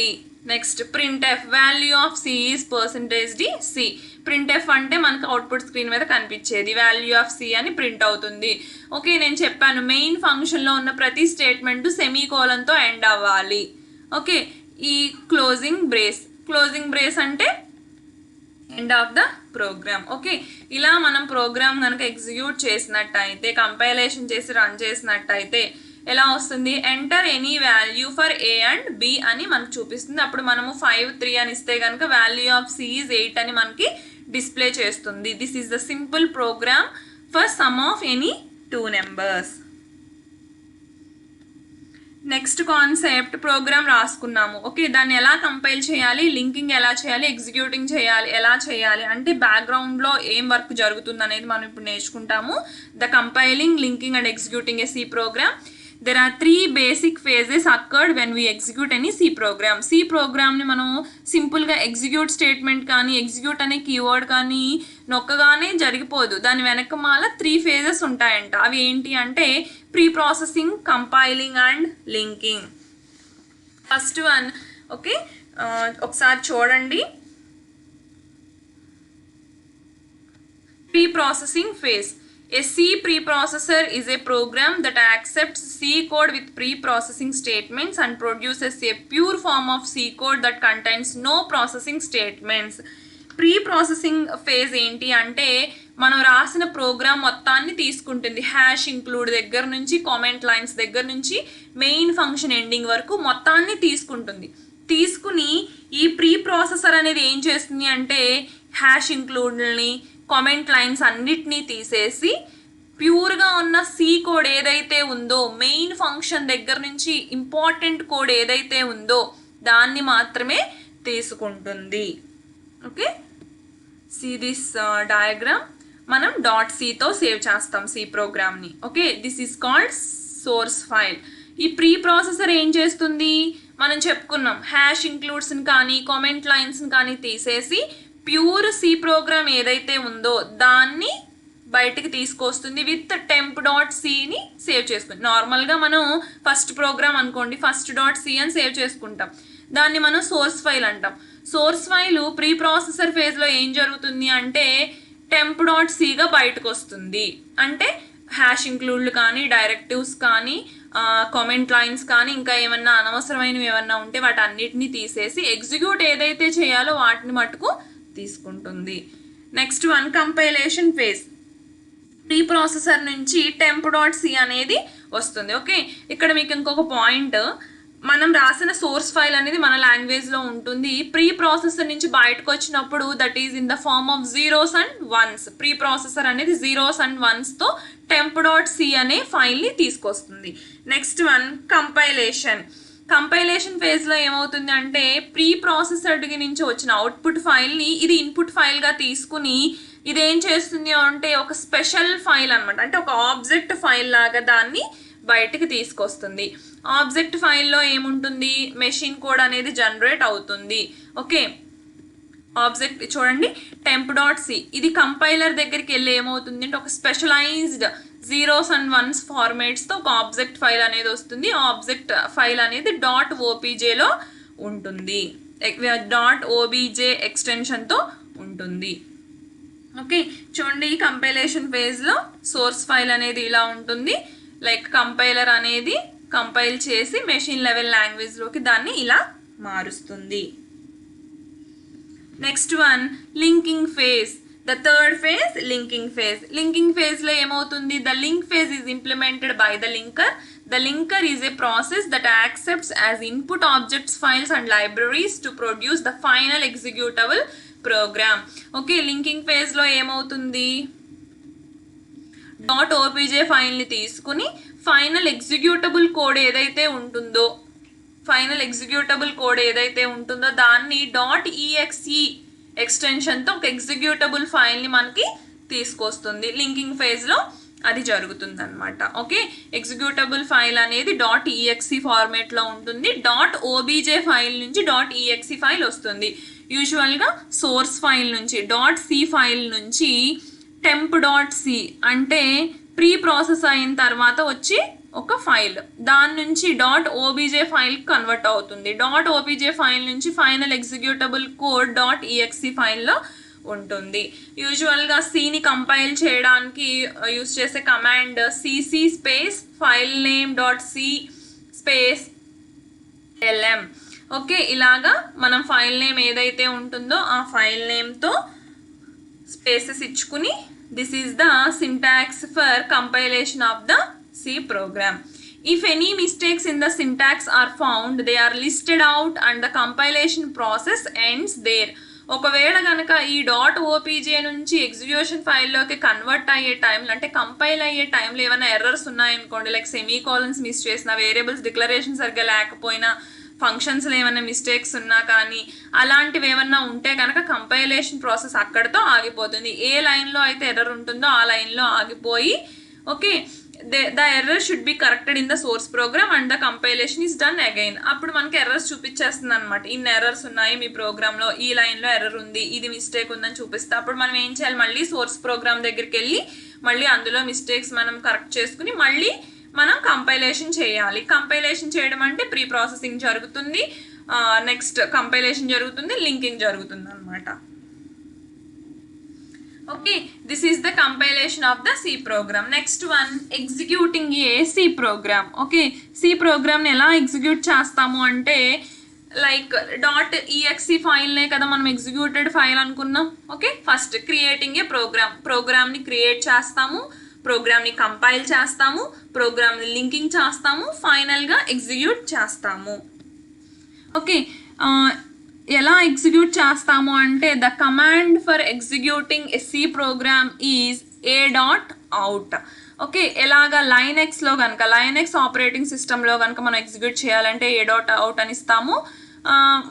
Next printf value of C is %d C. ప్రింట్ఎఫ్ అంటే మనకు అవుట్పుట్ స్క్రీన్ మీద కనిపించేది వాల్యూ ఆఫ్ C అని ప్రింట్ అవుతుంది. ఓకే, నేను చెప్పాను మెయిన్ ఫంక్షన్లో ఉన్న ప్రతి స్టేట్మెంట్ సెమీకోలన్తో ఎండ్ అవ్వాలి. ఓకే, ఈ క్లోజింగ్ బ్రేస్ అంటే end of the program. Okay, ఇలా మనం ప్రోగ్రామ్ కనుక ఎగ్జిక్యూట్ చేసినట్టయితే, కంపైలేషన్ చేసి రన్ చేసినట్టయితే ఎలా వస్తుంది, enter any value for A and b అని మనకు చూపిస్తుంది. అప్పుడు మనము 5 3 అని ఇస్తే కనుక వాల్యూ ఆఫ్ C ఈజ్ 8 అని మనకి డిస్ప్లే చేస్తుంది. This is the simple program for sum of any two numbers. Next concept program రాసుకున్నాము. ఓకే, దాన్ని ఎలా కంపైల్ చేయాలి, లింకింగ్ ఎలా చేయాలి, ఎగ్జిక్యూటింగ్ ఎలా చేయాలి అంటే బ్యాక్గ్రౌండ్లో ఏం వర్క్ జరుగుతుంది అనేది మనం ఇప్పుడు నేర్చుకుంటాము. The compiling, linking and executing A C program. There are 3 basic phases occurred when we execute any C program. C ప్రోగ్రామ్ని మనం సింపుల్గా ఎగ్జిక్యూట్ స్టేట్మెంట్ కానీ ఎగ్జిక్యూట్ అనే కీవర్డ్ కానీ నొక్కగానే జరిగిపోదు. దాని వెనకమాల 3 phases ఉంటాయంట. అవి ఏంటి అంటే pre processing, compiling and linking. First one, okay ఒకసారి చూడండి. Pre processing phase. A C preprocessor is a program that accepts C code with pre-processing statements and produces a pure form of C code that contains no processing statements. Pre-processing phase ఏంటి అంటే మనం రాసిన programme మొత్తాన్ని తీసుకుంటుంది. Hash include దగ్గర నుంచి comment lines దగ్గర నుంచి మెయిన్ ఫంక్షన్ ఎండింగ్ వరకు మొత్తాన్ని తీసుకుంటుంది. తీసుకుని ఈ ప్రీ ప్రాసెసర్ అనేది ఏం చేస్తుంది అంటే హ్యాష్ ఇంక్లూడ్ని కామెంట్ లైన్స్ అన్నిటినీ తీసేసి ప్యూర్గా ఉన్న సి కోడ్ ఏదైతే ఉందో మెయిన్ ఫంక్షన్ దగ్గర నుంచి ఇంపార్టెంట్ కోడ్ ఏదైతే ఉందో దాన్ని మాత్రమే తీసుకుంటుంది. ఓకే, సి దిస్ డయాగ్రామ్ మనం .cతో సేవ్ చేస్తాం సి ప్రోగ్రామ్ని. Okay, this is called source file. ఈ ప్రీ ప్రాసెసర్ ఏం చేస్తుంది మనం చెప్పుకున్నాం, హ్యాష్ ఇంక్లూడ్స్ని కానీ కామెంట్ లైన్స్ని కానీ తీసేసి ప్యూర్ సి ప్రోగ్రామ్ ఏదైతే ఉందో దాన్ని బయటికి తీసుకొస్తుంది విత్ temp.cని సేవ్ చేసుకుంది. నార్మల్గా మనం ఫస్ట్ ప్రోగ్రామ్ అనుకోండి first.c అని సేవ్ చేసుకుంటాం, దాన్ని మనం సోర్స్ ఫైల్ అంటాం. సోర్స్ ఫైల్ ప్రీ ప్రాసెసర్ ఫేజ్లో ఏం జరుగుతుంది అంటే temp.cగా బయటకు వస్తుంది. అంటే హ్యాష్ ఇంక్లూడ్లు కానీ డైరెక్టివ్స్ కానీ కామెంట్ లైన్స్ కానీ ఇంకా ఏమన్నా అనవసరమైనవి ఏమన్నా ఉంటే వాటి అన్నిటినీ తీసేసి ఎగ్జిక్యూట్ ఏదైతే చేయాలో వాటిని మటుకు తీసుకుంటుంది. Next one compilation phase. Pre processor నుంచి temp.c అనేది వస్తుంది. ఓకే, ఇక్కడ మీకు ఇంకొక పాయింట్, మనం రాసిన సోర్స్ ఫైల్ అనేది మన లాంగ్వేజ్లో ఉంటుంది. ప్రీ ప్రాసెసర్ నుంచి బయటకు వచ్చినప్పుడు that is in the form of zeros and ones. Pre processor అనేది జీరోస్ అండ్ వన్స్తో temp.c అనే ఫైల్ని తీసుకొస్తుంది. Next one compilation. కంపైలేషన్ ఫేజ్లో ఏమవుతుంది అంటే ప్రీ ప్రాసెసర్ నుంచి వచ్చిన అవుట్పుట్ ఫైల్ని ఇది ఇన్పుట్ ఫైల్గా తీసుకుని ఇదేం చేస్తుంది అంటే ఒక స్పెషల్ ఫైల్ అనమాట, అంటే ఒక ఆబ్జెక్ట్ ఫైల్ లాగా దాన్ని బయటికి తీసుకొస్తుంది. ఆబ్జెక్ట్ ఫైల్లో ఏముంటుంది, మెషిన్ కోడ్ అనేది జనరేట్ అవుతుంది. ఓకే, ఆబ్జెక్ట్ చూడండి temp.c, ఇది కంపైలర్ దగ్గరికి వెళ్ళి ఏమవుతుంది అంటే ఒక స్పెషలైజ్డ్ జీరోస్ అండ్ వన్స్ ఫార్మేట్స్తో ఒక ఆబ్జెక్ట్ ఫైల్ అనేది వస్తుంది. ఆబ్జెక్ట్ ఫైల్ అనేది .objలో ఉంటుంది, .obj ఎక్స్టెన్షన్తో ఉంటుంది. ఓకే, చూడండి కంపైలేషన్ ఫేజ్లో సోర్స్ ఫైల్ అనేది ఇలా ఉంటుంది. లైక్ కంపైలర్ అనేది కంపైల్ చేసి మెషిన్ లెవెల్ లాంగ్వేజ్లోకి దాన్ని ఇలా మారుస్తుంది. Next one linking phase. The third phase linking phase. Linking ఫేజ్లో ఏమవుతుంది, the link phase is implemented by the linker. The linker is a process that accepts as input objects, files and libraries to produce the final executable program. Okay, linking phase లో ఏమవుతుంది, .obj ఫైల్ని తీసుకుని final executable code ఏదైతే ఉంటుందో దాన్ని .exe ఎక్స్టెన్షన్తో ఒక executable ఫైల్ని మనకి తీసుకొస్తుంది. లింకింగ్ ఫేజ్లో అది జరుగుతుంది అనమాట. ఓకే, ఎగ్జిక్యూటబుల్ ఫైల్ అనేది .exe ఫార్మేట్లో ఉంటుంది. .obj ఫైల్ నుంచి .exe ఫైల్ వస్తుంది. యూజువల్గా సోర్స్ ఫైల్ నుంచి .c ఫైల్ నుంచి temp.c అంటే ప్రీ ప్రాసెస్ అయిన తర్వాత వచ్చి ఒక ఫైల్, దాని నుంచి .obj ఫైల్ కన్వర్ట్ అవుతుంది. .obj ఫైల్ నుంచి ఫైనల్ ఎగ్జిక్యూటబుల్ కోడ్ .exe ఫైల్లో ఉంటుంది. యూజువల్గా సిని కంపైల్ చేయడానికి యూజ్ చేసే command cc space file name .c space lm. Okay, ఇలాగా మనం ఫైల్ నేమ్ ఏదైతే ఉంటుందో ఆ ఫైల్ నేమ్తో స్పేసెస్ ఇచ్చుకుని this is the syntax for compilation of the C program. If any mistakes in the syntax are found, they are listed out and the compilation process ends there. ఒకవేళ కనుక ఈ .opj నుంచి execution ఫైల్లోకి convert అయ్యే టైంలో అంటే compile అయ్యే టైంలో ఏమైనా ఎర్రర్స్ ఉన్నాయనుకోండి, లైక్ సెమీకోలన్స్ మిస్ చేసిన, వేరియబుల్స్ డిక్లరేషన్ సరిగ్గా లేకపోయినా, ఫంక్షన్స్లో ఏమైనా మిస్టేక్స్ ఉన్నా కానీ అలాంటివి ఏమన్నా ఉంటే కనుక కంపైలేషన్ ప్రాసెస్ అక్కడితో ఆగిపోతుంది. ఏ లైన్లో అయితే ఎర్రర్ ఉంటుందో ఆ లైన్లో ఆగిపోయి okay the error should be corrected in the source program and the compilation is done again. అప్పుడు మనకి ఎర్రర్స్ చూపించేస్తుంది అనమాట. ఇన్ని ఎర్రర్స్ ఉన్నాయి మీ ప్రోగ్రాంలో, ఈ లైన్లో ఎర్రర్ ఉంది, ఇది మిస్టేక్ ఉందని చూపిస్తే అప్పుడు మనం ఏం చేయాలి, మళ్ళీ సోర్స్ ప్రోగ్రామ్ దగ్గరికి వెళ్ళి మళ్ళీ అందులో మిస్టేక్స్ మనం కరెక్ట్ చేసుకుని మళ్ళీ మనం కంపైలేషన్ చేయాలి. కంపైలేషన్ చేయడం అంటే ప్రీ ప్రాసెసింగ్ జరుగుతుంది, నెక్స్ట్ కంపైలేషన్ జరుగుతుంది, లింకింగ్ జరుగుతుంది అనమాట. Okay, this is the compilation of the C program. Next one, executing a C program. Okay, C program ని ఎలా ఎగ్జిక్యూట్ చేస్తాము అంటే లైక్ .exe ఫైల్నే కదా మనం ఎగ్జిక్యూటెడ్ ఫైల్ అనుకున్నాం. ఓకే, ఫస్ట్ క్రియేటింగ్ ఏ ప్రోగ్రామ్ని క్రియేట్ చేస్తాము, ప్రోగ్రామ్ని కంపైల్ చేస్తాము, ప్రోగ్రామ్ని లింకింగ్ చేస్తాము, ఫైనల్గా ఎగ్జిక్యూట్ చేస్తాము. ఓకే, ఎలా ఎగ్జిక్యూట్ చేస్తాము అంటే the command for executing a C program is a.out. Okay, ఎలాగా లైనెక్స్లో కనుక లైనెక్స్ ఆపరేటింగ్ సిస్టంలో కనుక మనం ఎగ్జిక్యూట్ చేయాలంటే a.out అని ఇస్తాము.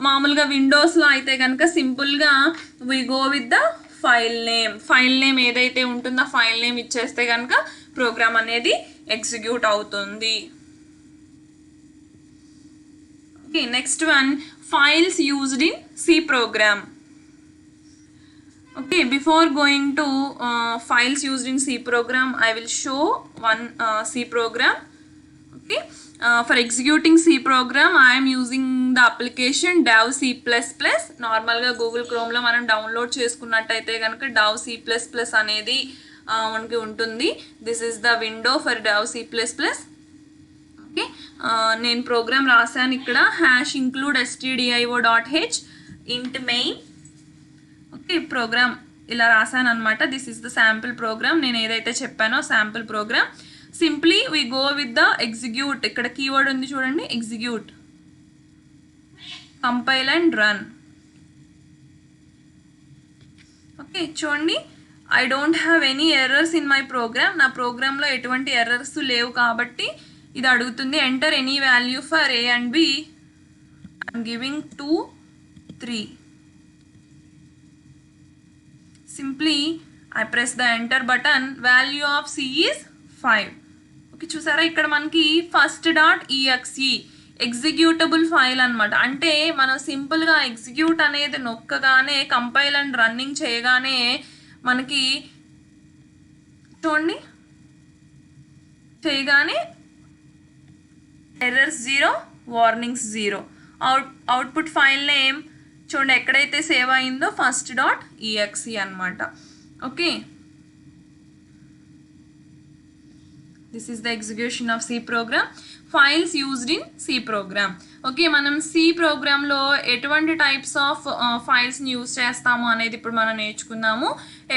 మామూలుగా విండోస్లో అయితే కనుక సింపుల్గా we go with the file name ఏదైతే ఉంటుందో ఫైల్ నేమ్ ఇచ్చేస్తే కనుక ప్రోగ్రామ్ అనేది ఎగ్జిక్యూట్ అవుతుంది. Okay, next one files used in C program. Okay, before going to files used in C program, I will show one C program. Okay, for executing C program, I am using the application Dev C++. Normal ga Google Chrome lo manam download చేసుకున్నట్టయితే కనుక Dev C++ అనేది మనకి ఉంటుంది. This is the window for Dev C++. Okay, నేను program రాశాను ఇక్కడ #include stdio.h int main. Okay, program ఇలా రాసాను అనమాట. This is the sample program. నేను ఏదైతే చెప్పానో sample program. Simply we go with the execute. ఇక్కడ కీవర్డ్ ఉంది చూడండి, execute, compile and run. Okay, చూడండి, I don't have any errors in my program. నా ప్రోగ్రాంలో ఎటువంటి ఎర్రర్స్ లేవు కాబట్టి ఇది అడుగుతుంది. Enter any value for A and B. I'm giving 2, 3. Simply I press the enter button. Value of C is 5. Okay, చూసారా ఇక్కడ మనకి first.exe ఎగ్జిక్యూటబుల్ ఫైల్ అనమాట. అంటే మనం సింపుల్గా ఎగ్జిక్యూట్ అనేది నొక్కగానే కంపైల్ అండ్ రన్నింగ్ చేయగానే మనకి చూడండి చేయగానే errors 0, warnings 0. Output file name చూడండి ఎక్కడైతే సేవ్ అయిందో first.exe అనమాట. Okay, this is the execution of C program. Files used in C program. Okay, మనం సి ప్రోగ్రాంలో ఎటువంటి టైప్స్ ఆఫ్ ఫైల్స్ని యూజ్ చేస్తాము అనేది ఇప్పుడు మనం నేర్చుకుందాము.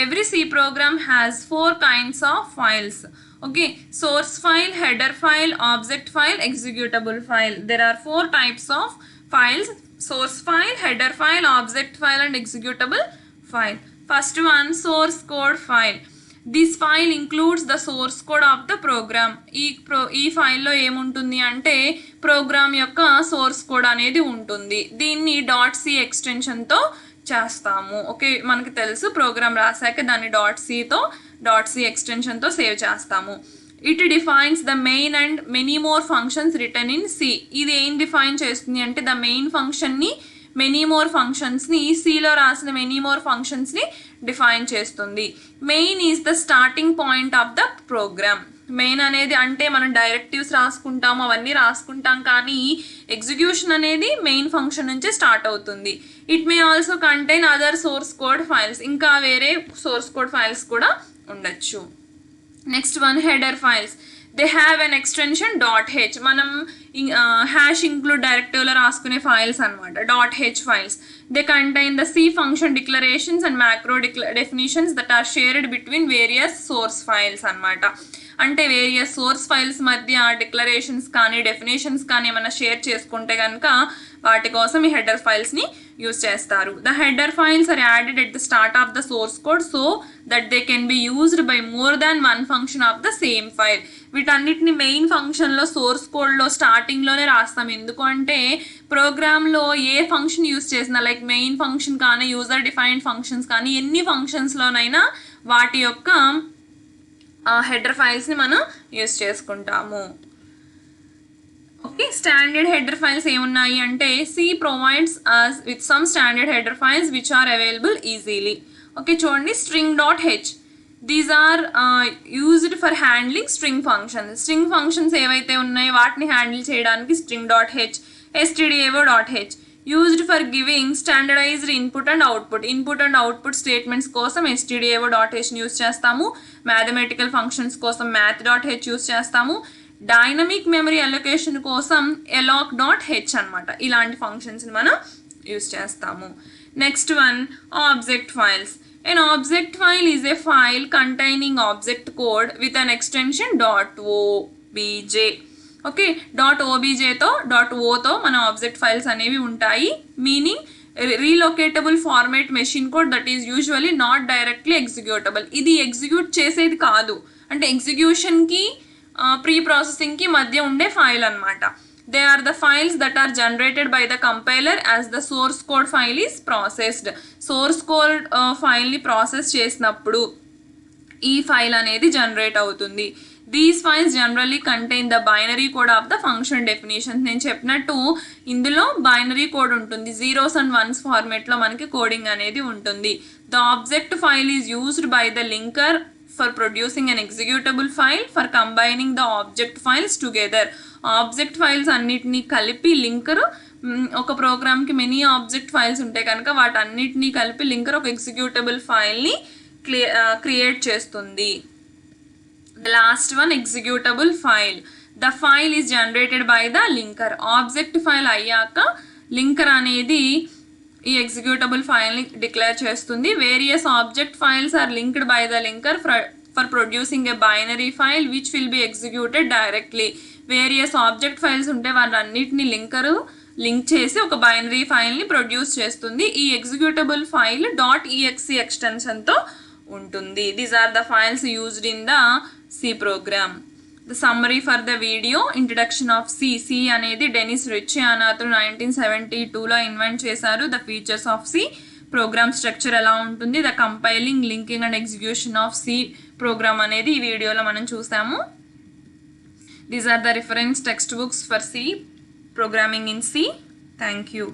Every C program has 4 kinds of files. Okay, source file, header file, object file, executable file. There are 4 types of files: source file, header file, object file and executable file. First one, source code file. This file includes the source code of the program. ఈ ఫైల్లో ఏముంటుంది అంటే programme యొక్క source code అనేది ఉంటుంది. దీన్ని .c ఎక్స్టెన్షన్తో చేస్తాము. Okay, మనకు తెలుసు ప్రోగ్రామ్ రాసాక దాన్ని .c ఎక్స్టెన్షన్తో సేవ్ చేస్తాము. It defines the main and many more functions return in C. ఇది ఏం డిఫైన్ చేస్తుంది అంటే ద మెయిన్ ఫంక్షన్ని, మెనీ మోర్ ఫంక్షన్స్ని, సిలో రాసిన మెనీ మోర్ ఫంక్షన్స్ని డిఫైన్ చేస్తుంది. Main is the starting point of the program. Main అనేది అంటే మనం డైరెక్టివ్స్ రాసుకుంటాము, అవన్నీ రాసుకుంటాం, కానీ ఎగ్జిక్యూషన్ అనేది మెయిన్ ఫంక్షన్ నుంచే స్టార్ట్ అవుతుంది. It may also contain other source code files. ఇంకా వేరే సోర్స్ కోడ్ ఫైల్స్ కూడా ఉండొచ్చు. Next one, header files. They have an extension .h. మనం #include డైరెక్టివ్లో రాసుకునే ఫైల్స్ అనమాట .h files. They contain the C function declarations and macro definitions that are shared between various source files అనమాట. అంటే various source files మధ్య declarations కానీ definitions కానీ ఏమైనా షేర్ చేసుకుంటే కనుక వాటి కోసం ఈ హెడర్ ఫైల్స్ని యూజ్ చేస్తారు. The header files are added at the start of the source code so that they can be used by more than one function of the same file. వీటన్నిటిని మెయిన్ ఫంక్షన్లో source కోడ్లో స్టార్టింగ్లోనే రాస్తాం. ఎందుకు అంటే ప్రోగ్రామ్లో ఏ ఫంక్షన్ యూజ్ చేసినా, లైక్ మెయిన్ ఫంక్షన్ కానీ యూజర్ డిఫైన్డ్ ఫంక్షన్స్ కానీ ఎన్ని ఫంక్షన్స్లోనైనా వాటి యొక్క హెడర్ ఫైల్స్ని మనం యూజ్ చేసుకుంటాము. ఓకే, స్టాండర్డ్ హెడర్ ఫైల్స్ ఏమున్నాయి అంటే C provides us with some standard header files which are available easily. Okay, చూడండి string.h. These are used for handling string functions. String functions ఏవైతే ఉన్నాయో వాటిని హ్యాండిల్ చేయడానికి string.h, stdio.h used for giving standardized input and output statements కోసం stdio.h use చేస్తాము. Mathematical functions కోసం math.h use చేస్తాము. Dynamic memory allocation కోసం alloc.h అనమాట. ఇలాంటి ఫంక్షన్స్ని మనం యూస్ చేస్తాము. Next one object files. An object file is a file containing object code with an extension .obj. Okay, .objతో .oతో మన ఆబ్జెక్ట్ ఫైల్స్ అనేవి ఉంటాయి. Meaning relocatable format machine code that is usually not directly executable. ఇది execute చేసేది కాదు, అంటే ఎగ్జిక్యూషన్కి pre ప్రాసెసింగ్కి మధ్య ఉండే ఫైల్ అనమాట. They are the files that are generated by the compiler as the source code file is processed. Source code file ని process చేసినప్పుడు ఈ ఫైల్ అనేది జనరేట్ అవుతుంది. These files generally contain the binary code of the function definitions. నేను చెప్పినట్టు ఇందులో binary code ఉంటుంది, 0s and 1s ఫార్మేట్లో మనకి కోడింగ్ అనేది ఉంటుంది. The object file is used by the linker for producing an executable file for combining the object files together. Object files అన్నిటినీ కలిపి linker, ఒక ప్రోగ్రామ్కి మెనీ ఆబ్జెక్ట్ ఫైల్స్ ఉంటాయి కనుక వాటన్నిటినీ కలిపి లింకర్ ఒక ఎగ్జిక్యూటబుల్ ఫైల్ని క్రియేట్ చేస్తుంది. The last one executable file. The file is generated by the linker. Object file అయ్యాక లింకర్ అనేది ఈ ఎగ్జిక్యూటబుల్ ఫైల్ని డిక్లేర్ చేస్తుంది. Various object files are linked by the linker for producing a binary file which will be executed directly. Various object files ఉంటే వాటన్నిటిని link చేసి ఒక binary ఫైల్ని ప్రొడ్యూస్ చేస్తుంది. ఈ ఎగ్జిక్యూటబుల్ ఫైల్ .exe ఎక్స్టెన్షన్తో ఉంటుంది. These are the files used in the C program. The summary for the video. Introduction of C అనేది డెనిస్ రిచే అని అతను 1972లో ఇన్వెంట్ చేశారు. The features of C, program structure ఎలా ఉంటుంది, the compiling, linking and execution of C program అనేది ఈ వీడియోలో మనం చూసాము. These are the reference textbooks for C, programming in C. Thank you.